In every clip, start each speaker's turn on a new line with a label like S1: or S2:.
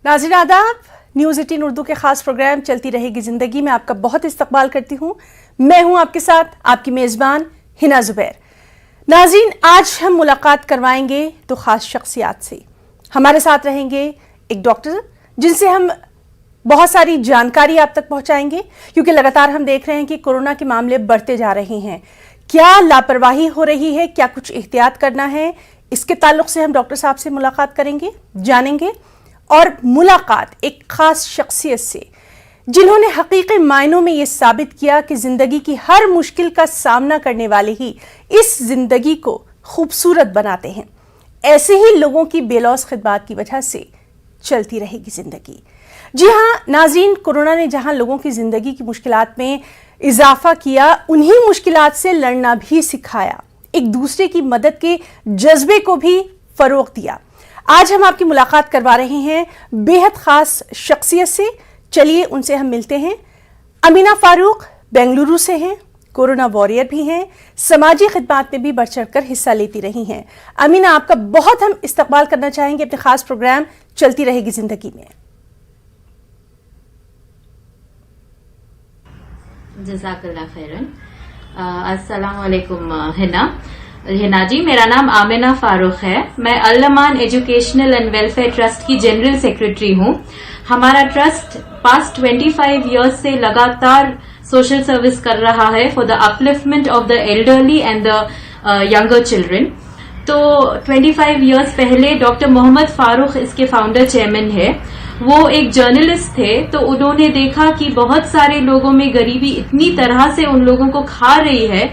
S1: नाज़रीन आदाब, न्यूज़ 18 उर्दू के खास प्रोग्राम चलती रहेगी जिंदगी में आपका बहुत इस्तकबाल करती हूँ। मैं हूँ आपके साथ आपकी मेज़बान हिना जुबैर। नाज़रीन, आज हम मुलाकात करवाएंगे तो ख़ास शख्सियात से। हमारे साथ रहेंगे एक डॉक्टर जिनसे हम बहुत सारी जानकारी आप तक पहुंचाएंगे, क्योंकि लगातार हम देख रहे हैं कि कोरोना के मामले बढ़ते जा रहे हैं। क्या लापरवाही हो रही है, क्या कुछ एहतियात करना है, इसके ताल्लुक से हम डॉक्टर साहब से मुलाकात करेंगे, जानेंगे। और मुलाकात एक खास शख्सियत से जिन्होंने हकीकी मायनों में यह साबित किया कि जिंदगी की हर मुश्किल का सामना करने वाले ही इस जिंदगी को खूबसूरत बनाते हैं। ऐसे ही लोगों की बेलौस खिदमत की वजह से चलती रहेगी जिंदगी। जी हाँ नाज़रीन, कोरोना ने जहां लोगों की जिंदगी की मुश्किलात में इजाफा किया, उन्हीं मुश्किलात से लड़ना भी सिखाया, एक दूसरे की मदद के जज्बे को भी फरोग दिया। आज हम आपकी मुलाकात करवा रहे हैं बेहद खास शख्सियत से। चलिए उनसे हम मिलते हैं। अमीना फारूक बेंगलुरु से हैं, कोरोना वॉरियर भी हैं, समाजी खिदमत में भी बढ़ चढ़कर हिस्सा लेती रही हैं। अमीना, आपका बहुत हम इस्तकबाल करना चाहेंगे अपने खास प्रोग्राम चलती रहेगी जिंदगी में।
S2: जज़ाकल्लाह खैरन। अस्सलाम वालेकुम हिना जी, मेरा नाम आमिना फारूक है। मैं अल-अमान एजुकेशनल एंड वेलफेयर ट्रस्ट की जनरल सेक्रेटरी हूँ। हमारा ट्रस्ट पास्ट 25 इयर्स से लगातार सोशल सर्विस कर रहा है for the upliftment of the elderly and the younger children. तो 25 इयर्स पहले डॉक्टर मोहम्मद फारूक इसके फाउंडर चेयरमैन है। वो एक जर्नलिस्ट थे, तो उन्होंने देखा कि बहुत सारे लोगों में गरीबी इतनी तरह से उन लोगों को खा रही है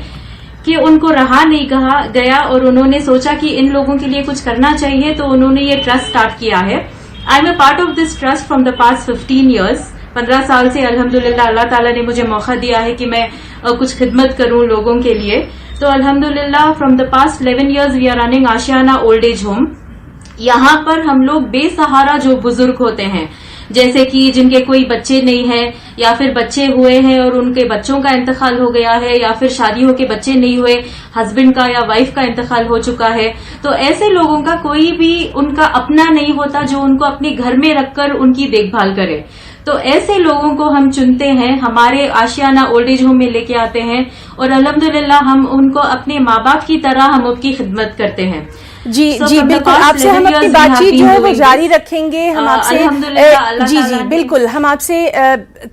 S2: कि उनको रहा नहीं गया, और उन्होंने सोचा कि इन लोगों के लिए कुछ करना चाहिए। तो उन्होंने ये ट्रस्ट स्टार्ट किया है। I am a part of this trust from the past 15 years. 15 साल से अल्हम्दुलिल्लाह अल्लाह ताला ने मुझे मौका दिया है कि मैं कुछ खिदमत करूं लोगों के लिए। तो अल्हम्दुलिल्लाह from the past 11 years we are running Ashiana old age home. यहाँ पर हम लोग बेसहारा जो बुजुर्ग होते हैं, जैसे कि जिनके कोई बच्चे नहीं है, या फिर बच्चे हुए हैं और उनके बच्चों का इंतकाल हो गया है, या फिर शादी होके बच्चे नहीं हुए, हस्बैंड का या वाइफ का इंतकाल हो चुका है, तो ऐसे लोगों का कोई भी उनका अपना नहीं होता जो उनको अपने घर में रखकर उनकी देखभाल करे। तो ऐसे लोगों को हम चुनते हैं, हमारे आशियाना ओल्ड एज होम में लेके आते हैं, और अल्हम्दुलिल्लाह हम उनको अपने माँ बाप की तरह हम उनकी खिदमत करते हैं।
S1: जी जी बिल्कुल, आपसे हम अपनी बातचीत जो है वो जारी रखेंगे। हम आपसे जी बिल्कुल, हम आपसे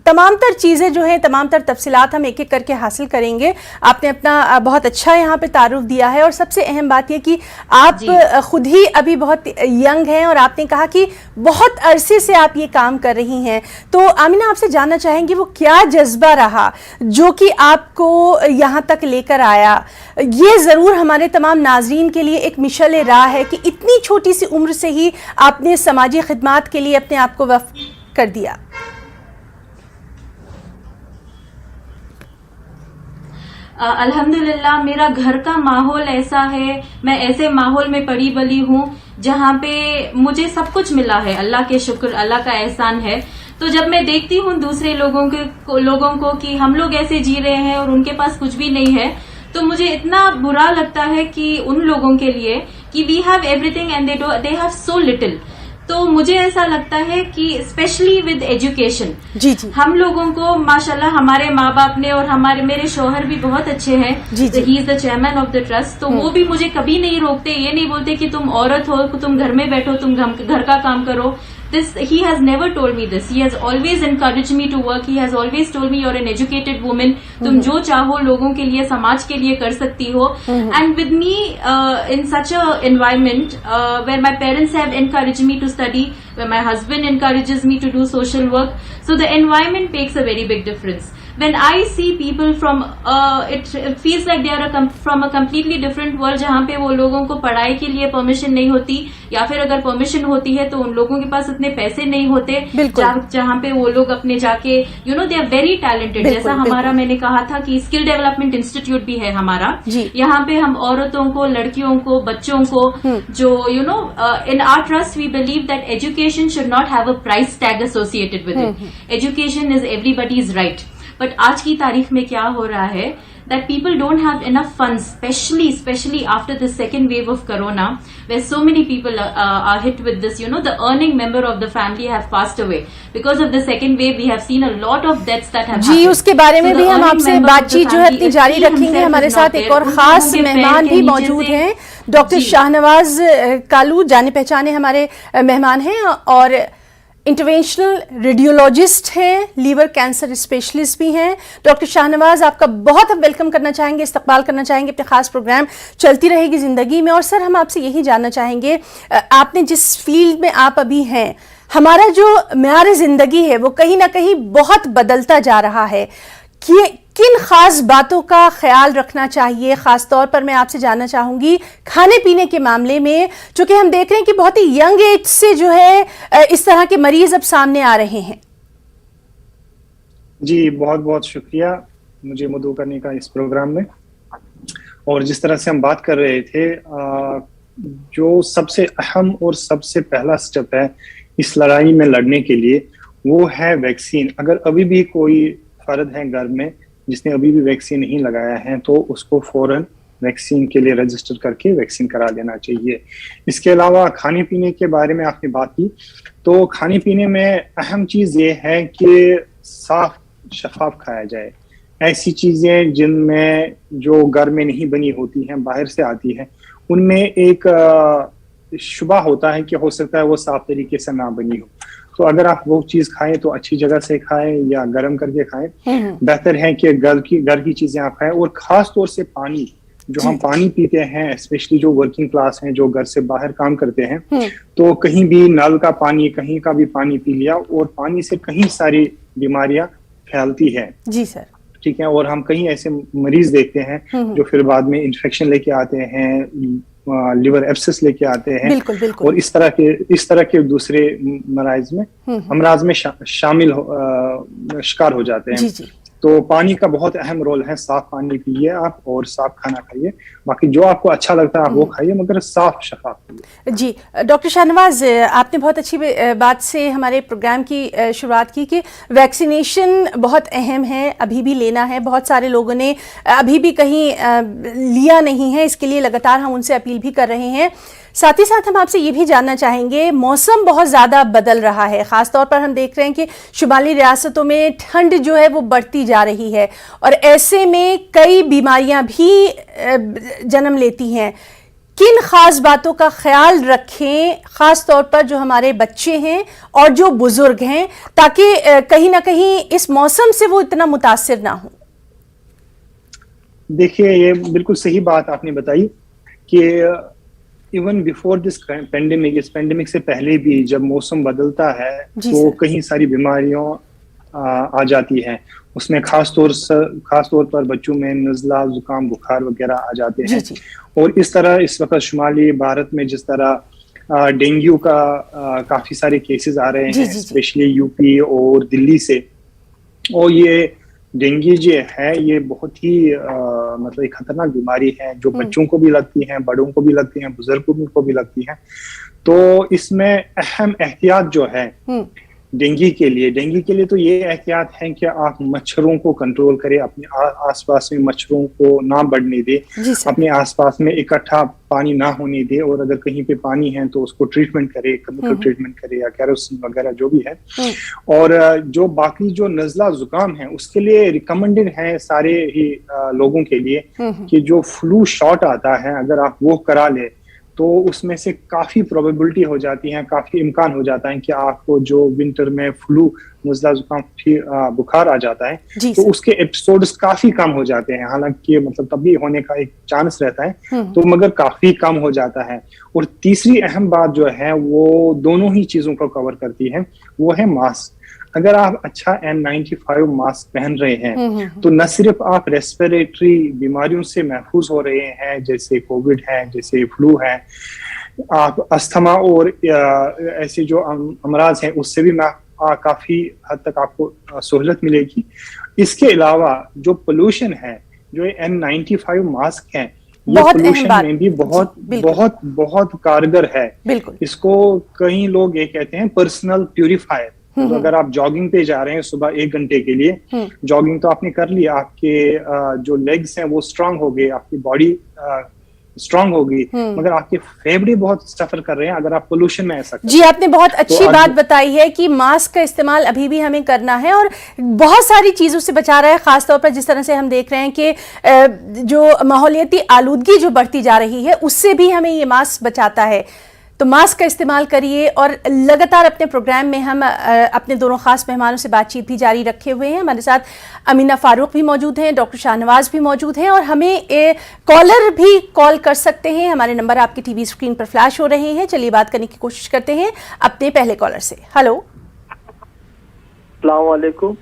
S1: तमाम तर चीजें जो है, तमाम तर तफसीलात हम एक एक करके हासिल करेंगे। आपने अपना बहुत अच्छा यहाँ पे तारुफ दिया है, और सबसे अहम बात यह कि आप खुद ही अभी बहुत यंग हैं, और आपने कहा कि बहुत अरसे से आप ये काम कर रही हैं। तो आमिना, आपसे जानना चाहेंगे वो क्या जज्बा रहा जो कि आपको यहाँ तक लेकर आया। ये जरूर हमारे तमाम नाजरीन के लिए एक मिशल राह है कि इतनी छोटी सी उम्र से ही आपने समाजी खिदमत के लिए अपने आप को वक्फ कर दिया।
S2: अल्हम्दुलिल्लाह मेरा घर का माहौल ऐसा है, मैं ऐसे माहौल में पली बड़ी हूँ जहाँ पे मुझे सब कुछ मिला है। अल्लाह के शुक्र, अल्लाह का एहसान है। तो जब मैं देखती हूँ दूसरे लोगों को कि हम लोग ऐसे जी रहे हैं और उनके पास कुछ भी नहीं है, तो मुझे इतना बुरा लगता है कि उन लोगों के लिए कि we have everything and they have so little. तो मुझे ऐसा लगता है कि स्पेशली विद एजुकेशन,
S1: जी जी,
S2: हम लोगों को माशाल्लाह हमारे माँ बाप ने, और मेरे शौहर भी बहुत अच्छे हैं, he is the chairman of the trust. तो वो भी मुझे कभी नहीं रोकते, ये नहीं बोलते कि तुम औरत हो, तुम घर में बैठो, तुम घर का काम करो। He has never told me this. He has always encouraged me to work. He has always told me you're an educated woman. तुम जो चाहो लोगों के लिए, समाज के लिए कर सकती हो। And with me in such a environment where my parents have encouraged me to study, where my husband encourages me to do social work, so the environment makes a very big difference. When I see people from it feels like they are from a completely different world, जहाँ पे वो लोगों को पढ़ाई के लिए permission नहीं होती, या फिर अगर परमिशन होती है तो उन लोगों के पास इतने पैसे नहीं होते, जहाँ पे वो लोग अपने जाके दे आर वेरी टैलेंटेड। जैसा हमारा मैंने कहा था कि स्किल डेवलपमेंट इंस्टीट्यूट भी है हमारा, यहाँ पे हम औरतों को, लड़कियों को, बच्चों को जो in our trust we believe that education should not have a price tag associated with it. Education is everybody's right. But आज की तारीख में क्या हो रहा है, that people don't have enough funds, especially after the second wave of corona, where so many people are hit with this. The earning member of the family have passed away because of the second wave. We have seen a lot of deaths that have
S1: ji
S2: happened.
S1: उसके बारे में भी हम आपसे बातचीत जो है अपनी जारी रखेंगे। हमारे साथ एक और खास मेहमान भी मौजूद हैं, डॉक्टर शाहनवाज कालू, जाने पहचाने हमारे मेहमान हैं और इंटरवेंशनल रेडियोलॉजिस्ट हैं, लीवर कैंसर स्पेशलिस्ट भी हैं। डॉक्टर शाहनवाज, आपका बहुत हम वेलकम करना चाहेंगे, इस्तकबाल करना चाहेंगे अपने खास प्रोग्राम चलती रहेगी जिंदगी में। और सर, हम आपसे यही जानना चाहेंगे, आपने जिस फील्ड में आप अभी हैं, हमारा जो मेयार जिंदगी है वो कहीं ना कहीं बहुत बदलता जा रहा है। किन खास बातों का ख्याल रखना चाहिए? खास तौर पर मैं आपसे जानना चाहूंगी खाने पीने के मामले में, चूंकि हम देख रहे हैं कि बहुत ही यंग एज से जो है इस तरह के मरीज अब सामने आ रहे हैं।
S3: जी, बहुत बहुत शुक्रिया मुझे मदऊ करने का इस प्रोग्राम में। और जिस तरह से हम बात कर रहे थे, जो सबसे अहम और सबसे पहला स्टेप है इस लड़ाई में लड़ने के लिए, वो है वैक्सीन। अगर अभी भी कोई फर्द है घर में जिसने अभी भी वैक्सीन नहीं लगाया है, तो उसको फौरन वैक्सीन के लिए रजिस्टर करके वैक्सीन करा लेना चाहिए। इसके अलावा खाने पीने के बारे में आपने बात की, तो खाने पीने में अहम चीज़ ये है कि साफ शफाफ खाया जाए। ऐसी चीज़ें जिनमें जो घर में नहीं बनी होती हैं, बाहर से आती हैं, उनमें एक शुबा होता है कि हो सकता है वो साफ तरीके से ना बनी हो। तो अगर आप वो चीज खाएं तो अच्छी जगह से खाएं या गर्म करके खाएं। बेहतर है कि घर की चीजें आप खाएं। और खास तौर से पानी, जो हम पानी पीते हैं, स्पेशली जो वर्किंग क्लास हैं, जो घर से बाहर काम करते हैं, तो कहीं भी नल का पानी, कहीं का भी पानी पी लिया, और पानी से कहीं सारी बीमारियां फैलती है।
S1: जी सर,
S3: ठीक है। और हम कहीं ऐसे मरीज देखते हैं जो फिर बाद में इन्फेक्शन लेके आते हैं, लिवर एब्सेस लेके आते हैं।
S1: बिल्कुल, बिल्कुल।
S3: और इस तरह के दूसरे अमराज में शामिल शिकार हो जाते हैं।
S1: जी जी।
S3: तो पानी का बहुत अहम रोल है। साफ पानी पिए आप और साफ खाना खाइए। बाकी जो आपको अच्छा लगता है आप वो खाइए, मगर साफ शफाफ खाइए।
S1: जी, डॉक्टर शाहनवाज, आपने बहुत अच्छी बात से हमारे प्रोग्राम की शुरुआत की कि वैक्सीनेशन बहुत अहम है, अभी भी लेना है। बहुत सारे लोगों ने अभी भी कहीं लिया नहीं है, इसके लिए लगातार हम उनसे अपील भी कर रहे हैं। साथ ही साथ हम आपसे ये भी जानना चाहेंगे, मौसम बहुत ज़्यादा बदल रहा है। ख़ास तौर पर हम देख रहे हैं कि शुमाली रियासतों में ठंड जो है वो बढ़ती जा रही है, और ऐसे में कई बीमारियां भी जन्म लेती हैं। किन खास बातों का ख्याल रखें, खास तौर पर जो हमारे बच्चे हैं और जो बुजुर्ग हैं, ताकि कहीं ना कहीं इस मौसम से वो इतना मुतासिर ना हो?
S3: देखिए, ये बिल्कुल सही बात आपने बताई कि इवन बिफोर दिस पेंडेमिक, इस पेंडेमिक से पहले भी जब मौसम बदलता है तो कहीं सारी बीमारियां आ जाती हैं। उसमें खास तौर पर बच्चों में नज़ला, जुकाम, बुखार वगैरह आ जाते हैं। और इस तरह इस वक्त शुमाली भारत में जिस तरह डेंगू का काफी सारे केसेस आ रहे हैं, स्पेशली यूपी और दिल्ली से। और ये डेंगू जो है ये बहुत ही मतलब एक खतरनाक बीमारी है, जो बच्चों को भी लगती है, बड़ों को भी लगती है, बुजुर्गों को भी लगती है। तो इसमें अहम एहतियात जो है डेंगू के लिए तो ये एहतियात है कि आप मच्छरों को कंट्रोल करें, अपने आसपास में मच्छरों को ना बढ़ने दे, अपने आसपास में इकट्ठा पानी ना होने दे, और अगर कहीं पे पानी है तो उसको ट्रीटमेंट करे, केमिकल ट्रीटमेंट करे या केरोसिन वगैरह जो भी है। और जो बाकी जो नज़ला जुकाम है उसके लिए रिकमेंडेड है सारे ही लोगों के लिए कि जो फ्लू शॉट आता है अगर आप वो करा ले तो उसमें से काफी प्रोबेबिलिटी हो जाती है, काफी इम्कान हो जाता है कि आपको जो विंटर में फ्लू, नज़ला जुकाम, बुखार आ जाता है तो उसके एपिसोड्स काफी कम हो जाते हैं। हालांकि मतलब तब भी होने का एक चांस रहता है, तो मगर काफी कम हो जाता है। और तीसरी अहम बात जो है वो दोनों ही चीजों को कवर करती है, वो है मास्क। अगर आप अच्छा N95 मास्क पहन रहे हैं तो न सिर्फ आप रेस्पिरेटरी बीमारियों से महफूज हो रहे हैं, जैसे कोविड है, जैसे फ्लू है, आप अस्थमा और ऐसे जो अमराज हैं उससे भी काफी हद तक आपको सहूलत मिलेगी। इसके अलावा जो पोल्यूशन है, जो N95 मास्क है, ये पोल्यूशन में भी बहुत कारगर है। इसको कई लोग ये कहते हैं पर्सनल प्यूरिफायर। तो अगर आप जॉगिंग पे जा रहे हैं सुबह 1 घंटे के लिए, जॉगिंग तो आपने कर लिया, आपके जो लेग्स हैं वो स्ट्रांग हो गए, आपकी बॉडी स्ट्रांग होगी, मगर आपके फेफड़े बहुत सफर कर रहे हैं अगर आप पोल्यूशन में ऐसा
S1: जी। आपने बहुत अच्छी बात बताई है कि मास्क का इस्तेमाल अभी भी हमें करना है और बहुत सारी चीजों से बचा रहा है, खासतौर पर जिस तरह से हम देख रहे हैं कि जो माहौलियाती आलूदगी जो बढ़ती जा रही है उससे भी हमें ये मास्क बचाता है। तो मास्क का इस्तेमाल करिए और लगातार अपने प्रोग्राम में हम अपने दोनों खास मेहमानों से बातचीत भी जारी रखे हुए हैं। हमारे साथ अमीना फारूक भी मौजूद हैं, डॉक्टर शाहनवाज भी मौजूद हैं और हमें कॉलर भी कॉल कर सकते हैं। हमारे नंबर आपकी टीवी स्क्रीन पर फ्लैश हो रहे हैं। चलिए बात करने की कोशिश करते हैं अपने पहले कॉलर से। हेलो,
S4: अस्सलाम वालेकुम।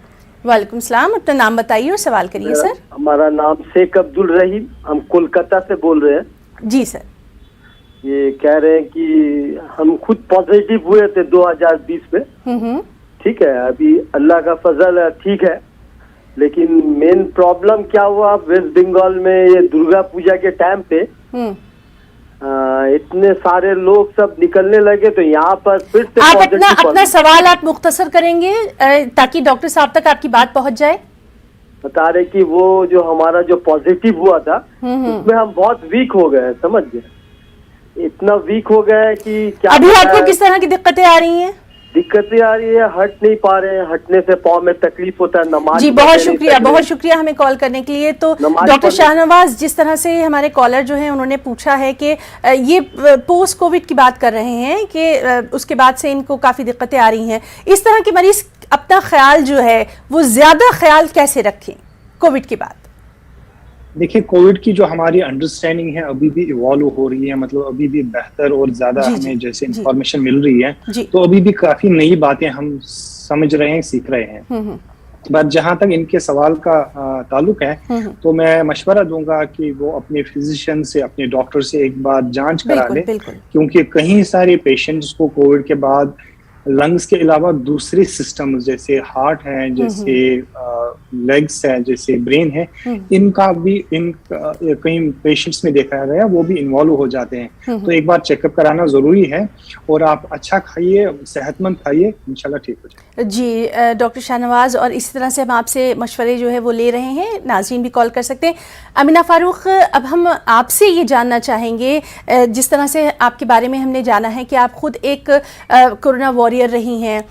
S1: वालेकुम सलाम। अपना नाम बताइए और सवाल करिए सर।
S4: हमारा नाम शेख अब्दुल रहीम, हम कोलकाता से बोल रहे हैं।
S1: जी सर।
S4: ये कह रहे हैं कि हम खुद पॉजिटिव हुए थे 2020 में, ठीक है, अभी अल्लाह का फजल है, ठीक है, लेकिन मेन प्रॉब्लम क्या हुआ वेस्ट बंगाल में, ये दुर्गा पूजा के टाइम पे इतने सारे लोग सब निकलने लगे, तो यहाँ पर फिर से
S1: आप अपना सवाल आप मुख्तसर करेंगे ताकि डॉक्टर साहब तक आपकी बात पहुंच जाए।
S4: बता रहे कि वो जो हमारा जो पॉजिटिव हुआ था उसमें हम बहुत वीक हो गए, समझ गए, इतना वीक हो गया है कि क्या
S1: अभी आपको किस तरह की दिक्कतें आ रही हैं?
S4: दिक्कतें आ रही है, हट नहीं पा रहे हैं, हटने से पाँव में तकलीफ होता है, नमाज।
S1: जी बहुत शुक्रिया हमें कॉल करने के लिए। तो डॉक्टर शाहनवाज, जिस तरह से हमारे कॉलर जो हैं उन्होंने पूछा है कि ये पोस्ट कोविड की बात कर रहे हैं कि उसके बाद से इनको काफी दिक्कतें आ रही हैं, इस तरह के मरीज अपना ख्याल जो है वो ज्यादा ख्याल कैसे रखें कोविड के बाद?
S3: देखिए, कोविड की जो हमारी अंडरस्टैंडिंग है अभी भी इवॉल्व हो रही है, मतलब अभी भी बेहतर और ज्यादा हमें जैसे इंफॉर्मेशन मिल रही है, तो अभी भी काफी नई बातें हम समझ रहे हैं, सीख रहे हैं। बट जहां तक इनके सवाल का ताल्लुक है, तो मैं मशवरा दूंगा कि वो अपने फिजिशियन से, अपने डॉक्टर से एक बार जांच करा लें, क्योंकि कई सारे पेशेंट्स को कोविड के बाद लंग्स के अलावा दूसरे सिस्टम जैसे हार्ट है, जैसे लेग्स है, जैसे ब्रेन है, इनका भी कई पेशेंट्स में देखा गया वो भी इन्वॉल्व हो जाते हैं। तो एक बार चेकअप कराना जरूरी है और आप अच्छा खाइए, सेहतमंद खाइए, इंशाल्लाह ठीक हो जाए।
S1: जी डॉक्टर शाहनवाज, और इसी तरह से हम आपसे मशवरे जो है वो ले रहे हैं, नाज़रीन भी कॉल कर सकते हैं। अमीना फारूक, अब हम आपसे ये जानना चाहेंगे, जिस तरह से आपके बारे में हमने जाना है कि आप खुद एक कोरोना वॉरियर रही हैं,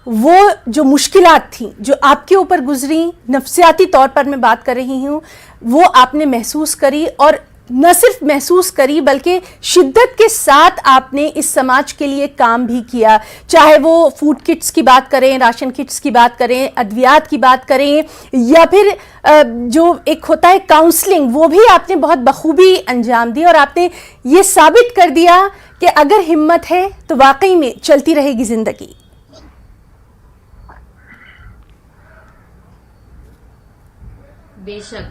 S1: वो जो मुश्किलात थी जो आपके ऊपर गुजरी, नफ्सियाती तौर पर मैं बात कर रही हूँ, वो आपने महसूस करी, और न सिर्फ महसूस करी बल्कि शिद्दत के साथ आपने इस समाज के लिए काम भी किया, चाहे वो फूड किट्स की बात करें, राशन किट्स की बात करें, अद्वियात की बात करें, या फिर जो एक होता है काउंसलिंग, वो भी आपने बहुत बखूबी अंजाम दी और आपने ये साबित कर दिया कि अगर हिम्मत है तो वाकई में चलती रहेगी जिंदगी।
S2: बेशक,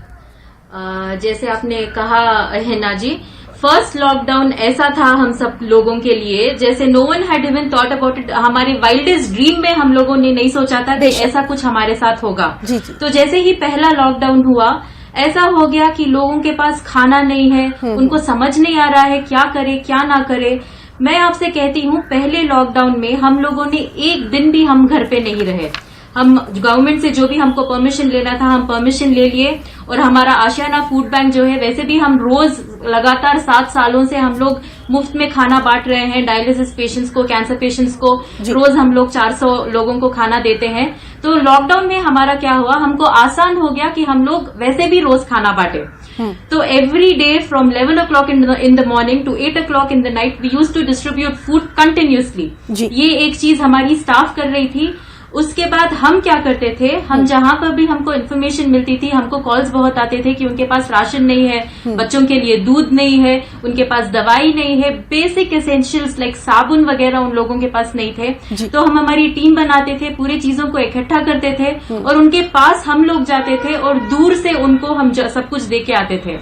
S2: जैसे आपने कहा हिना जी, फर्स्ट लॉकडाउन ऐसा था हम सब लोगों के लिए जैसे no one had even thought about it. हमारे वाइल्डेस्ट ड्रीम में हम लोगों ने नहीं सोचा था कि ऐसा कुछ हमारे साथ होगा। तो जैसे ही पहला लॉकडाउन हुआ, ऐसा हो गया कि लोगों के पास खाना नहीं है, उनको समझ नहीं आ रहा है क्या करे क्या ना करे। मैं आपसे कहती हूँ, पहले लॉकडाउन में हम लोगों ने एक दिन भी हम घर पे नहीं रहे। हम गवर्नमेंट से जो भी हमको परमिशन लेना था हम परमिशन ले लिए, और हमारा आशियाना फूड बैंक जो है, वैसे भी हम रोज लगातार 7 सालों से हम लोग मुफ्त में खाना बांट रहे हैं डायलिसिस पेशेंट्स को, कैंसर पेशेंट्स को। रोज हम लोग 400 लोगों को खाना देते हैं। तो लॉकडाउन में हमारा क्या हुआ, हमको आसान हो गया कि हम लोग वैसे भी रोज खाना बांटे। तो every day from 11 o'clock in the morning to 8 o'clock in the night we used to distribute food continuously। ये एक चीज हमारी स्टाफ कर रही थी। उसके बाद हम क्या करते थे, हम जहां पर भी हमको इन्फॉर्मेशन मिलती थी, हमको कॉल्स बहुत आते थे कि उनके पास राशन नहीं है, बच्चों के लिए दूध नहीं है, उनके पास दवाई नहीं है, बेसिक एसेंशियल्स लाइक साबुन वगैरह उन लोगों के पास नहीं थे। तो हम हमारी टीम बनाते थे, पूरी चीजों को इकट्ठा करते थे और उनके पास हम लोग जाते थे और दूर से उनको हम सब कुछ दे के आते थे।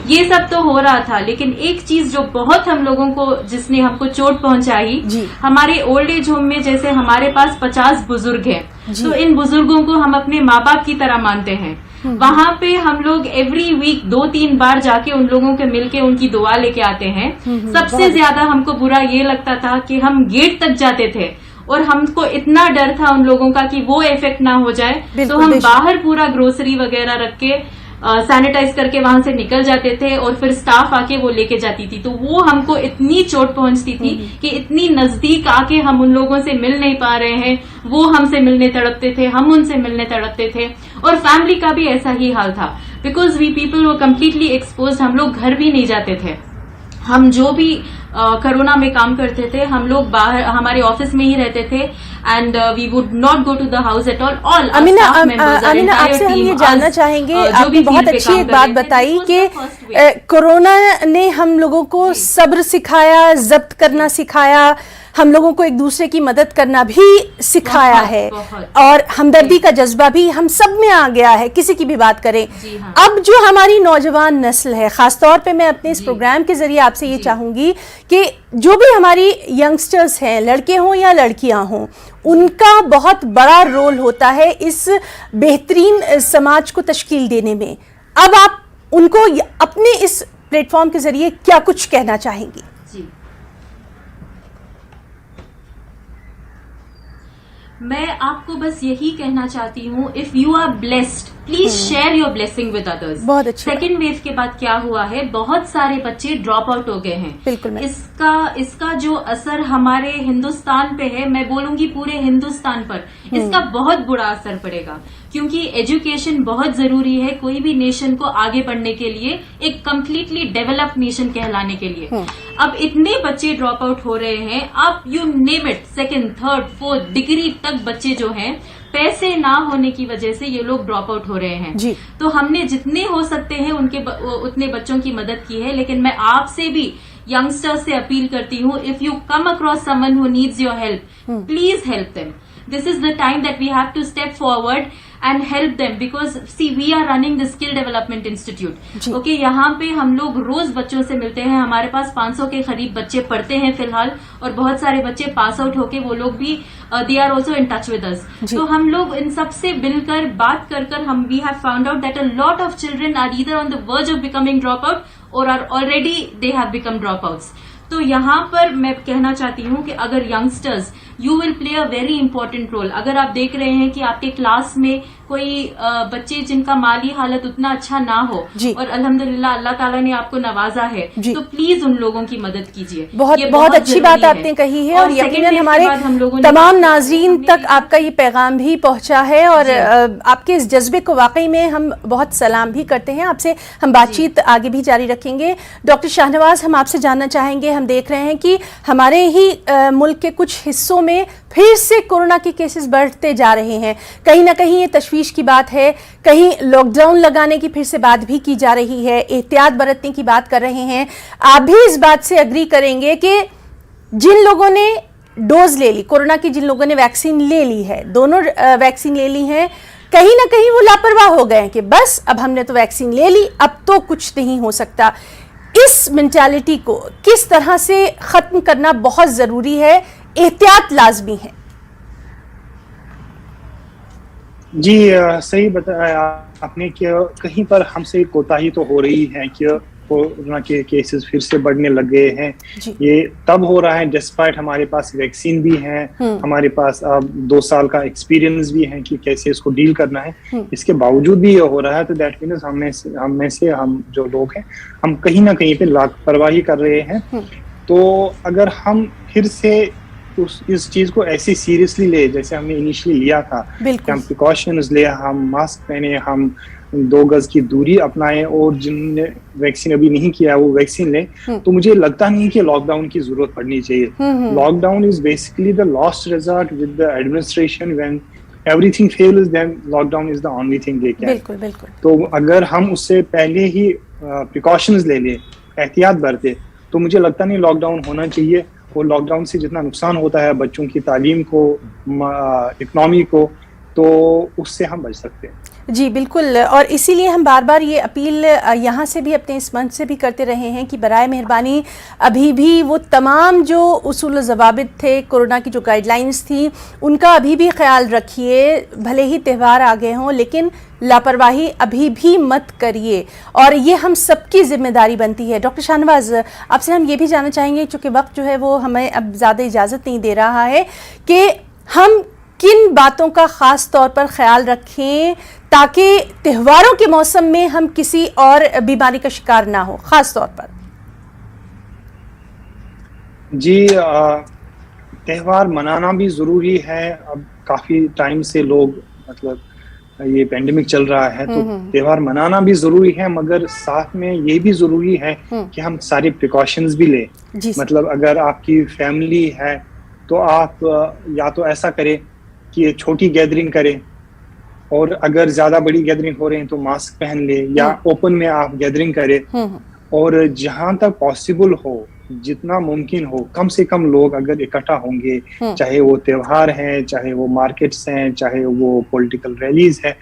S2: ये सब तो हो रहा था, लेकिन एक चीज जो बहुत हम लोगों को, जिसने हमको चोट पहुंचाई, हमारे ओल्ड एज होम में जैसे हमारे पास 50 बुजुर्ग है, तो इन बुजुर्गों को हम अपने माँ बाप की तरह मानते हैं। वहां पे हम लोग एवरी वीक 2-3 बार जाके उन लोगों के मिलके उनकी दुआ लेके आते हैं। सबसे ज्यादा हमको बुरा ये लगता था कि हम गेट तक जाते थे और हमको इतना डर था उन लोगों का कि वो इफेक्ट ना हो जाए, तो हम बाहर पूरा ग्रोसरी वगैरह रख के सैनिटाइज करके वहां से निकल जाते थे और फिर स्टाफ आके वो लेके जाती थी। तो वो हमको इतनी चोट पहुंचती थी कि इतनी नजदीक आके हम उन लोगों से मिल नहीं पा रहे हैं, वो हमसे मिलने तड़पते थे, हम उनसे मिलने तड़पते थे। और फैमिली का भी ऐसा ही हाल था, because we people were completely expose. हम लोग घर भी नहीं जाते थे। हम जो भी कोरोना में काम करते थे, हम लोग बाहर हमारे ऑफिस में ही रहते थे, and we would not go to the house at all.
S1: Amina, आपसे हम ये जानना चाहेंगे, आपने बहुत अच्छी एक बात बताई कि कोरोना ने हम लोगों को सब्र सिखाया, जब्त करना सिखाया, हम लोगों को एक दूसरे की मदद करना भी सिखाया है, और हमदर्दी का जज्बा भी हम सब में आ गया है, किसी की भी बात करें। अब जो हमारी नौजवान नस्ल है, खासतौर पे मैं अपने इस प्रोग्राम के जरिए आपसे ये चाहूंगी कि जो भी हमारी यंगस्टर्स हैं, लड़के हों या लड़कियां हों, उनका बहुत बड़ा रोल होता है इस बेहतरीन समाज को तश्कील देने में। अब आप उनको अपने इस प्लेटफॉर्म के जरिए क्या कुछ कहना चाहेंगी?
S2: मैं आपको बस यही कहना चाहती हूँ, if you are blessed, please share your blessing with others.
S1: बहुत अच्छा।
S2: सेकेंड वेव के बाद क्या हुआ है, बहुत सारे बच्चे ड्रॉप आउट हो गए हैं।
S1: बिल्कुल।
S2: इसका जो असर हमारे हिंदुस्तान पे है, मैं बोलूंगी पूरे हिंदुस्तान पर इसका बहुत बुरा असर पड़ेगा, क्योंकि एजुकेशन बहुत जरूरी है कोई भी नेशन को आगे बढ़ने के लिए, एक कम्प्लीटली डेवलप्ड नेशन कहलाने के लिए। अब इतने बच्चे ड्रॉप आउट हो रहे हैं, आप you name it, second, third, fourth degree तक बच्चे जो हैं, पैसे ना होने की वजह से ये लोग ड्रॉप आउट हो रहे हैं
S1: जी।
S2: तो हमने जितने हो सकते हैं उतने बच्चों की मदद की है। लेकिन मैं आपसे भी यंगस्टर्स से अपील करती हूँ, if you come across someone who needs your help, please help them. This is the time that we have to step forward and help them, because see, we are running the Skill Development Institute. Okay, यहाँ पे हम लोग रोज बच्चों से मिलते हैं। हमारे पास 500 के करीब बच्चे पढ़ते हैं फिलहाल, और बहुत सारे बच्चे पास आउट होके वो लोग भी they are also in touch with us. तो हम लोग इन सब से मिलकर बात कर हम we have found out that a lot of children are either on the verge of becoming dropout or are already they have become dropouts. तो यहाँ पर मैं कहना चाहती हूँ कि अगर youngsters, you will play a very important role. अगर आप देख रहे हैं कि आपके क्लास में कोई बच्चे जिनका माली हालत उतना अच्छा ना हो, और अल्हम्दुलिल्लाह अल्लाह ताला ने आपको नवाजा है, तो प्लीज उन लोगों की मदद कीजिए।
S1: बहुत अच्छी बात आपने कही है, और यकीनन हमारे तमाम नाज़रीन तक आपका ये पैगाम भी पहुंचा है, और आपके इस जज्बे को वाकई में हम बहुत सलाम भी करते हैं। आपसे हम बातचीत आगे भी जारी रखेंगे। डॉक्टर शाहनवाज, हम आपसे जानना चाहेंगे, हम देख रहे हैं कि हमारे ही मुल्क के कुछ हिस्सों में फिर से कोरोना के केसेस बढ़ते जा रहे हैं। कहीं ना कहीं ये तशवीश की बात है, कहीं लॉकडाउन लगाने की फिर से बात भी की जा रही है, एहतियात बरतने की बात कर रहे हैं। आप भी इस बात से अग्री करेंगे कि जिन लोगों ने डोज ले ली कोरोना की, जिन लोगों ने वैक्सीन ले ली है, दोनों वैक्सीन ले ली है, कहीं ना कहीं वो लापरवाह हो गए कि बस अब हमने तो वैक्सीन ले ली, अब तो कुछ नहीं हो सकता। इस मेंटालिटी को किस तरह से खत्म करना बहुत जरूरी है, एहतियात लाजमी है।
S3: जी सही बताया आपने कि कहीं पर हमसे कोताही तो हो रही है कि कोरोना के केसेस फिर से बढ़ने लगे हैं। ये तब हो रहा है डिस्पाइट हमारे पास वैक्सीन भी है, हमारे पास अब 2 साल का एक्सपीरियंस भी है कि कैसे इसको डील करना है। इसके बावजूद भी ये हो रहा है, तो दैट मीन्स हम जो लोग हैं, हम कहीं ना कहीं पे लापरवाही कर रहे हैं। तो अगर हम फिर से इस चीज को ऐसे सीरियसली ले जैसे हमने इनिशियली लिया था, कि हम प्रिकॉशंस ले, हम मास्क पहने, हम 2 गज की दूरी अपनाएं, और जिनने वैक्सीन अभी नहीं किया वो वैक्सीन ले, तो मुझे लगता नहीं कि लॉकडाउन की जरूरत पड़नी चाहिए। Lockdown is basically the last resort with the administration, when everything fails then lockdown is the only thing they can.
S1: बिल्कुल।
S3: तो अगर हम उससे पहले ही प्रिकॉशंस ले लें, एहतियात बरते, तो मुझे लगता नहीं लॉकडाउन होना चाहिए। और लॉकडाउन से जितना नुकसान होता है बच्चों की तालीम को, इकोनॉमी को, तो उससे हम बच सकते हैं।
S1: जी बिल्कुल, और इसीलिए हम बार बार ये अपील यहाँ से भी अपने इस मंच से भी करते रहे हैं कि बराए मेहरबानी अभी भी वो तमाम जो उसूल ज़वाबित थे, कोरोना की जो गाइडलाइंस थी, उनका अभी भी ख्याल रखिए। भले ही त्यौहार आ गए हों, लेकिन लापरवाही अभी भी मत करिए, और ये हम सबकी जिम्मेदारी बनती है। डॉक्टर शाहनवाज, आपसे हम ये भी जानना चाहेंगे, चूँकि वक्त जो है वो हमें अब ज़्यादा इजाज़त नहीं दे रहा है, कि हम किन बातों का ख़ास तौर पर ख्याल रखें ताकि त्योहारों के मौसम में हम किसी और बीमारी का शिकार ना हो, ख़ास तौर पर।
S3: जी, त्यौहार मनाना भी ज़रूरी है। अब काफ़ी टाइम से लोग, मतलब ये पेंडेमिक चल रहा है, तो त्यौहार मनाना भी ज़रूरी है, मगर साथ में ये भी ज़रूरी है कि हम सारे प्रिकॉशंस भी लें। मतलब अगर आपकी फैमिली है तो आप या तो ऐसा करें कि छोटी गैदरिंग करें, और अगर ज्यादा बड़ी गैदरिंग हो रही है तो मास्क पहन ले, या ओपन में आप गैदरिंग करें। और जहां तक पॉसिबल हो, जितना मुमकिन हो, कम से कम लोग अगर इकट्ठा होंगे, चाहे वो त्योहार है, चाहे वो मार्केट्स हैं, चाहे वो पॉलिटिकल रैलीज है,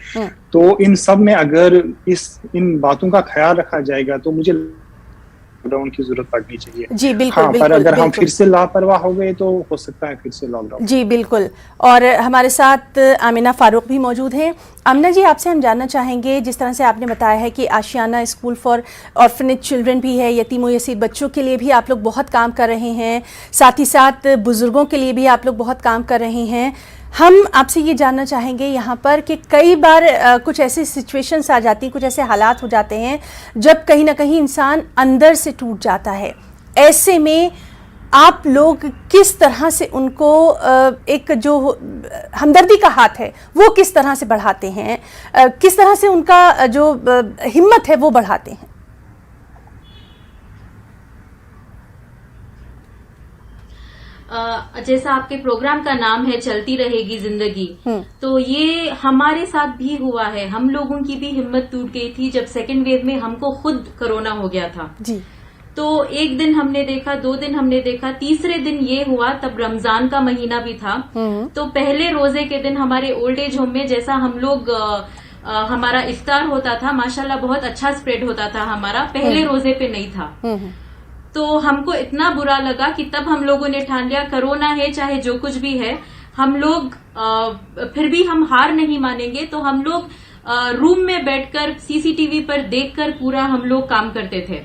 S3: तो इन सब में अगर इन बातों का ख्याल रखा जाएगा तो मुझे लॉकडाउन की जरूरत पड़नी चाहिए।
S1: जी बिल्कुल,
S3: हाँ,
S1: बिल्कुल,
S3: पर अगर
S1: बिल्कुल,
S3: हम फिर से लापरवाह हो गए तो हो सकता है फिर से लॉकडाउन।
S1: जी बिल्कुल, और हमारे साथ आमिना फारूक भी मौजूद हैं। आमिना जी, आपसे हम जानना चाहेंगे, जिस तरह से आपने बताया है कि आशियाना स्कूल फॉर ऑर्फनेज चिल्ड्रन भी है, यतीम व यसीर बच्चों के लिए भी आप लोग बहुत काम कर रहे हैं, साथ ही साथ बुजुर्गों के लिए भी आप लोग बहुत काम कर रहे हैं। हम आपसे ये जानना चाहेंगे यहाँ पर कि कई बार कुछ ऐसी सिचुएशंस आ जाती हैं, कुछ ऐसे हालात हो जाते हैं जब कहीं ना कहीं इंसान अंदर से टूट जाता है। ऐसे में आप लोग किस तरह से उनको एक जो हमदर्दी का हाथ है वो किस तरह से बढ़ाते हैं, किस तरह से उनका जो हिम्मत है वो बढ़ाते हैं?
S2: जैसा आपके प्रोग्राम का नाम है चलती रहेगी जिंदगी, तो ये हमारे साथ भी हुआ है। हम लोगों की भी हिम्मत टूट गई थी जब सेकेंड वेव में हमको खुद कोरोना हो गया था
S1: जी।
S2: तो एक दिन हमने देखा, 2 दिन हमने देखा, तीसरे दिन ये हुआ, तब रमजान का महीना भी था। तो पहले रोजे के दिन हमारे ओल्ड एज होम में जैसा हम लोग हमारा इफ्तार होता था, माशाल्लाह बहुत अच्छा स्प्रेड होता था हमारा, पहले रोजे पे नहीं था। तो हमको इतना बुरा लगा कि तब हम लोगों ने ठान लिया, कोरोना है चाहे जो कुछ भी है, हम लोग फिर भी हम हार नहीं मानेंगे। तो हम लोग रूम में बैठकर सीसीटीवी पर देखकर पूरा हम लोग काम करते थे।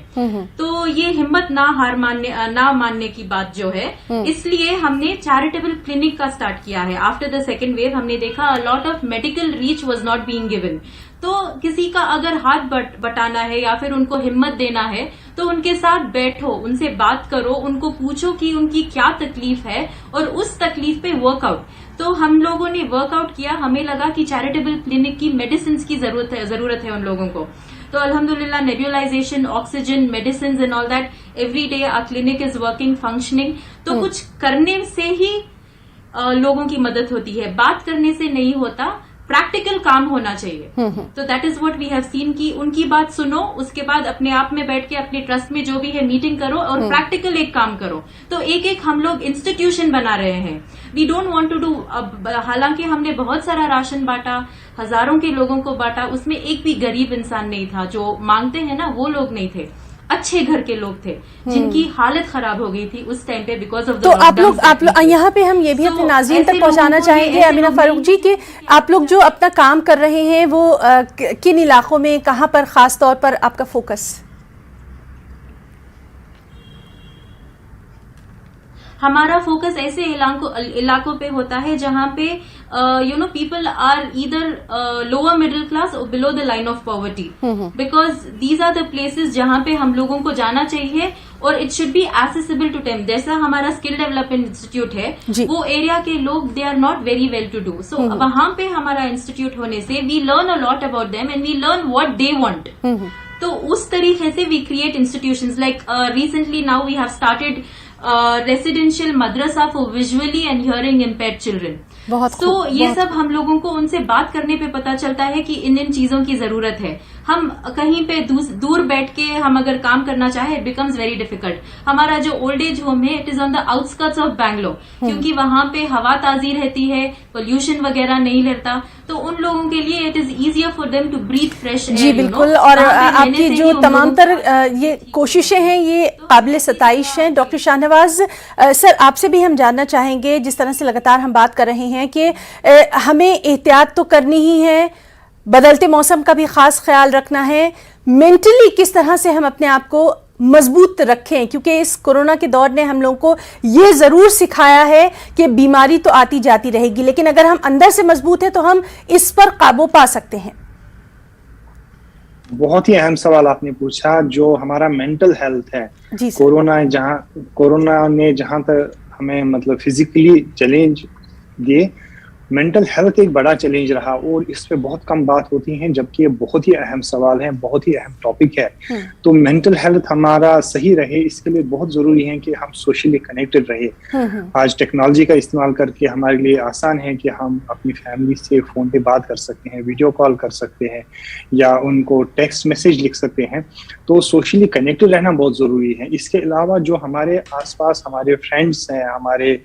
S2: तो ये हिम्मत ना मानने की बात जो है, इसलिए हमने चैरिटेबल क्लिनिक का स्टार्ट किया है। आफ्टर द सेकेंड वेव हमने देखा a lot of medical reach was not being given. तो किसी का अगर हाथ बटाना है या फिर उनको हिम्मत देना है तो उनके साथ बैठो, उनसे बात करो, उनको पूछो कि उनकी क्या तकलीफ है और उस तकलीफ पे वर्कआउट। तो हम लोगों ने वर्कआउट किया, हमें लगा कि चैरिटेबल क्लिनिक की मेडिसिन की जरूरत है उन लोगों को। तो अल्हम्दुलिल्लाह nebulization, oxygen, medicine and all that, every day our clinic is working, functioning. तो कुछ करने से ही लोगों की मदद होती है, बात करने से नहीं होता, प्रैक्टिकल काम होना चाहिए। तो that is what we have seen कि उनकी बात सुनो, उसके बाद अपने आप में बैठ के अपने ट्रस्ट में जो भी है मीटिंग करो और प्रैक्टिकल एक काम करो। तो एक एक हम लोग इंस्टीट्यूशन बना रहे हैं। We don't want to do, हालांकि हमने बहुत सारा राशन बांटा, हजारों के लोगों को बांटा, उसमें एक भी गरीब इंसान नहीं था। जो मांगते हैं ना वो लोग नहीं थे, अच्छे घर के लोग थे जिनकी हालत खराब हो गई थी उस टाइम पे बिकॉज ऑफ द।
S1: तो आप लोग यहाँ पे हम ये भी अपने नाज़रीन तक पहुंचाना चाहेंगे आमिना फारूक जी कि आप लोग जो अपना काम कर रहे हैं वो किन इलाकों में, कहाँ पर खास तौर पर आपका फोकस?
S2: हमारा फोकस ऐसे इलाकों पे होता है जहां पे people are either lower middle class और below the line of poverty, because these are the places जहां पे हम लोगों को जाना चाहिए और it should be accessible to them. जैसा हमारा स्किल डेवलपमेंट इंस्टीट्यूट है, वो एरिया के लोग they are not very well to do. So वहां पे हमारा इंस्टीट्यूट होने से we learn a lot about them and we learn what they want. तो उस तरीके से we create institutions like recently now we have started residential madrasa for visually and hearing impaired children. तो ये सब हम लोगों को उनसे बात करने पे पता चलता है कि इन चीजों की जरूरत है। हम कहीं पे दूर बैठ के हम अगर काम करना चाहे, इट बिकम्स वेरी डिफिकल्ट। हमारा जो ओल्ड एज होम है, it is on the outskirts of Bangalore, क्योंकि वहां पे हवा ताजी रहती है, पोल्यूशन वगैरह नहीं रहता, तो उन लोगों के लिए it is easier for them to breathe fresh air.
S1: जी बिल्कुल, और आपकी जो तमाम तर ये कोशिशें हैं ये काबिल सताइश हैं। डॉक्टर शाहनवाज सर, आपसे भी हम जानना चाहेंगे, जिस तरह से लगातार हम बात कर रहे हैं कि हमें एहतियात तो करनी ही है, बदलते मौसम का भी खास ख्याल रखना है, मेंटली किस तरह से हम अपने आप को मजबूत रखें, क्योंकि इस कोरोना के दौर ने हम लोगों को ये जरूर सिखाया है कि बीमारी तो आती जाती रहेगी, लेकिन अगर हम अंदर से मजबूत हैं तो हम इस पर काबू पा सकते हैं।
S3: बहुत ही अहम सवाल आपने पूछा, जो हमारा मेंटल हेल्थ है। कोरोना ने जहां तक हमें मतलब फिजिकली चैलेंज दिए, मेंटल हेल्थ एक बड़ा चैलेंज रहा और इस पे बहुत कम बात होती है, जबकि ये बहुत ही अहम सवाल है, बहुत ही अहम टॉपिक है। तो मेंटल हेल्थ हमारा सही रहे, इसके लिए बहुत जरूरी है कि हम सोशली कनेक्टेड रहे। आज टेक्नोलॉजी का इस्तेमाल करके हमारे लिए आसान है कि हम अपनी फैमिली से फोन पे बात कर सकते हैं, वीडियो कॉल कर सकते हैं या उनको टेक्स्ट मैसेज लिख सकते हैं। तो सोशली कनेक्टेड रहना बहुत जरूरी है। इसके अलावा जो हमारे आसपास हमारे फ्रेंड्स हैं, हमारे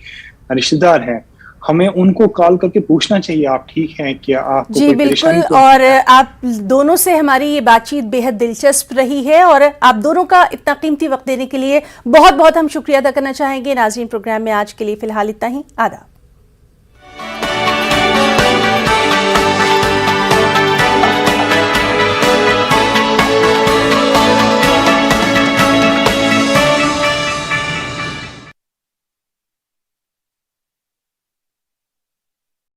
S3: रिश्तेदार हैं, हमें उनको कॉल करके पूछना चाहिए आप ठीक हैं क्या, आपको
S1: जी बिल्कुल। और आप दोनों से हमारी ये बातचीत बेहद दिलचस्प रही है और आप दोनों का इतना कीमती वक्त देने के लिए बहुत बहुत हम शुक्रिया अदा करना चाहेंगे। नाज़रीन, प्रोग्राम में आज के लिए फिलहाल इतना ही। आदाब।